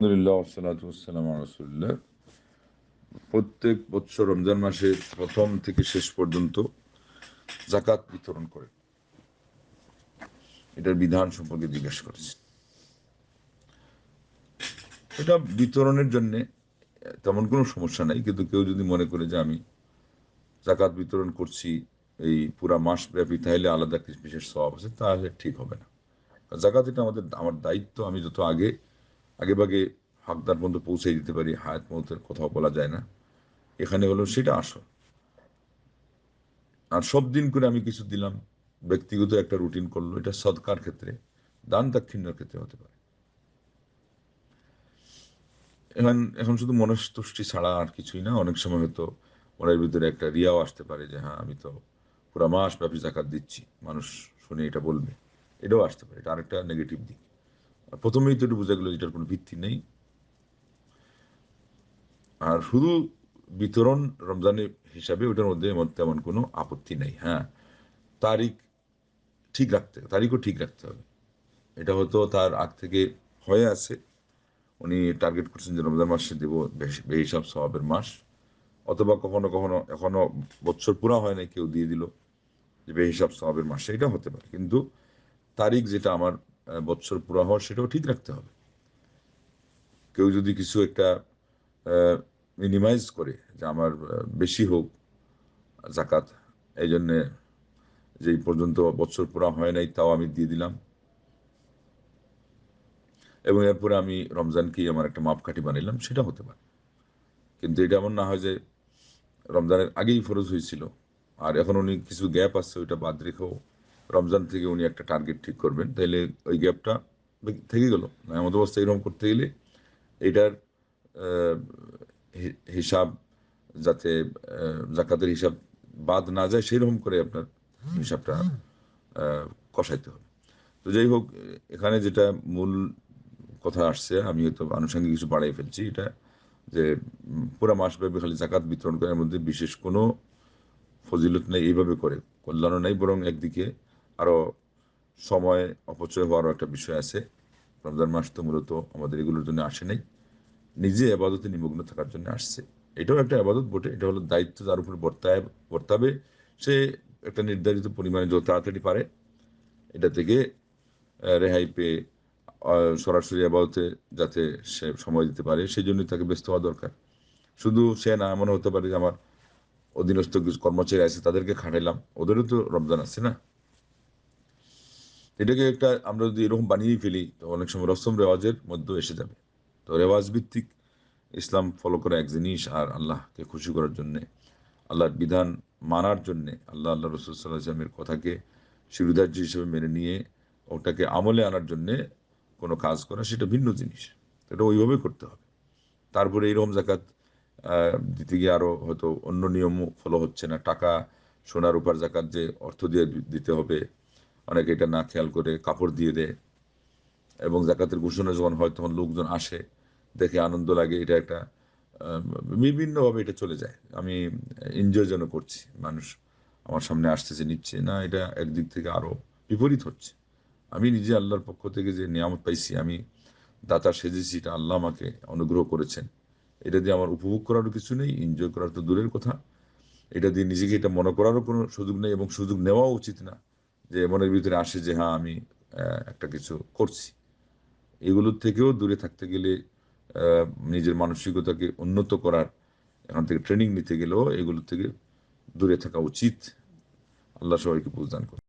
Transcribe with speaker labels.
Speaker 1: আলহামদুলিল্লাহ ওয়াসসালাতু ওয়াসসালামু আলা রাসূলিল্লাহ। প্রত্যেক বছর রমজান মাসের প্রথম থেকে শেষ পর্যন্ত যাকাত বিতরণ করে, এটার বিধান সম্পর্কে জিজ্ঞেস করেছে। এটা বিতরণের জন্য তেমন কোনো সমস্যা নাই, কিন্তু কেউ যদি মনে করে যে আমি যাকাত বিতরণ করছি এই পুরা মাস ব্যাপী, তাহলে আলাদা কিছু বিশেষ সওয়াব আছে, তাহলে ঠিক হবে না। যাকাত এটা আমার দায়িত্ব। আমি যত আগে ভাগে হকদার পর্যন্ত পৌঁছে দিতে পারি, হায়াত মৌতের কথাও বলা যায় না, এখানে হলো সেটা আসল। আর সব দিন করে আমি কিছু দিলাম, ব্যক্তিগত একটা রুটিন করলো, এটা সদকার ক্ষেত্রে, দান দাক্ষিণ্যের ক্ষেত্রে হতে পারে। এখন এখন শুধু মনস্তুষ্টি ছাড়া আর কিছুই না। অনেক সময় হয়তো মনের ভিতরে একটা রিয়াও আসতে পারে যে হ্যাঁ, আমি তো পুরো মাস ব্যাপী জাকাত দিচ্ছি, মানুষ শুনে এটা বলবে, এটাও আসতে পারে। এটা আরেকটা নেগেটিভ দিক। আর প্রথমেই তো একটু বোঝা গেলো এটার কোনো ভিত্তি নেই। আর শুধু বিতরণ রমজানের হিসাবে, ওটার মধ্যে তেমন কোনো আপত্তি নেই। হ্যাঁ, তারিখ তারিখও ঠিক রাখতে হবে। এটা হয়তো তার আগ থেকে হয়ে আছে, উনি টার্গেট করছেন যে রমজান মাসে দেব বেহিসাব সওয়াবের মাস, অথবা কখনো কখনো এখনো বছর পুরা হয় না, কেউ দিয়ে দিল যে বেহিসাব সওয়াবের মাসে, এটা হতে পারে। কিন্তু তারিখ যেটা আমার বছর পুরা হওয়ার, সেটাও ঠিক রাখতে হবে। কেউ যদি কিছু একটা মিনিমাইজ করে যে আমার বেশি হোক জাকাত, এই জন্যে যেই পর্যন্ত বছর পুরা হয় নাই তাও আমি দিয়ে দিলাম, এবং এরপরে আমি রমজানকেই আমার একটা মাপকাঠি বানাইলাম, সেটা হতে পারে। কিন্তু এটা এমন না হয় যে রমজানের আগেই ফরজ হয়েছিল আর এখন উনি কিছু গ্যাপ আছে, ওইটা বাদ রেখেও রমজান থেকে উনি একটা টার্গেট ঠিক করবেন, তাইলে ওই গ্যাপটা থেকে গেল না। এমন অবস্থা এরকম করতে গেলে এটার আহ, হিসাব যাতে জাকাতের হিসাব বাদ না যায়, সেরকম করে আপনার হিসাবটা কষাইতে হবে। তো যাই হোক, এখানে যেটা মূল কথা আসছে, আমি হয়তো আনুষঙ্গিক কিছু বাড়াই ফেলছি, এটা যে পুরা মাসব্যাপী খালি জাকাত বিতরণ করার মধ্যে বিশেষ কোনো ফজিলত নেই। এইভাবে করে কল্যাণও নেই, বরং একদিকে আরো সময় অপচয় হওয়ারও একটা বিষয় আছে। রমজান মাস তো মূলত আমাদের এগুলোর জন্য আসে নাই, নিজে আবাদতে নিমগ্ন থাকার জন্য আসছে। এটাও একটা আবাদত বটে, এটা হলো দায়িত্ব যার উপর বর্তাবে। সে একটা নির্ধারিত পরিমাণে যত তাড়াতাড়ি পারে এটা থেকে রেহাই পেয়ে সরাসরি আবাদতে যাতে সে সময় দিতে পারে, সেই জন্যই তাকে ব্যস্ত হওয়া দরকার। শুধু সে না, এমন হতে পারে যে আমার অধীনস্থ কিছু কর্মচারী আছে, তাদেরকে খাটাইলাম, ওদেরও তো রমজান আছে না। এটাকে একটা আমরা যদি এরকম বানিয়ে ফেলি, তো অনেক সময় রসম রেওয়াজের মধ্যে এসে যাবে। তো রেওয়াজ ভিত্তিক ইসলাম ফলো করা এক জিনিস, আর আল্লাহকে খুশি করার জন্যে, আল্লাহর বিধান মানার জন্যে, আল্লাহ রসুল সাল্লাল্লাহু আলাইহি ওয়াসাল্লামের কথাকে শিরোধার্য হিসেবে মেনে নিয়ে ওটাকে আমলে আনার জন্যে কোনো কাজ করা, সেটা ভিন্ন জিনিস। এটা ওইভাবে করতে হবে। তারপরে এইরকম জাকাত দিতে গিয়ে আরো হয়তো অন্য নিয়মও ফলো হচ্ছে না। টাকা সোনার উপর জাকাত যে অর্থ দিয়ে দিতে হবে, অনেকে এটা না খেয়াল করে কাপড় দিয়ে দেয়, এবং জাকাতের ঘোষণা যখন হয় তখন লোকজন আসে, দেখে আনন্দ লাগে, এটা একটা বিভিন্নভাবে এটা চলে যায়। আমি এনজয় যেন করছি, মানুষ আমার সামনে আসতেছে, নিচ্ছে না, এটা একদিক থেকে আরো বিপরীত হচ্ছে। আমি নিজে আল্লাহর পক্ষ থেকে যে নিয়ামত পাইছি, আমি দাতা সেজেছি, এটা আল্লাহ আমাকে অনুগ্রহ করেছেন। এটা দিয়ে আমার উপভোগ করারও কিছু নেই, এনজয় করার তো দূরের কথা, এটা দিয়ে নিজেকে এটা মনে করারও কোনো সুযোগ নেই, এবং সুযোগ নেওয়াও উচিত না। যে মনের ভিতরে আসে যে হ্যাঁ, আমি একটা কিছু করছি। এগুলোর থেকেও দূরে থাকতে গেলে, নিজের মানসিকতাকে উন্নত করার, এখান থেকে ট্রেনিং নিতে গেলেও এগুলোর থেকে দূরে থাকা উচিত। আল্লাহ সবাইকে বুঝদান করুন।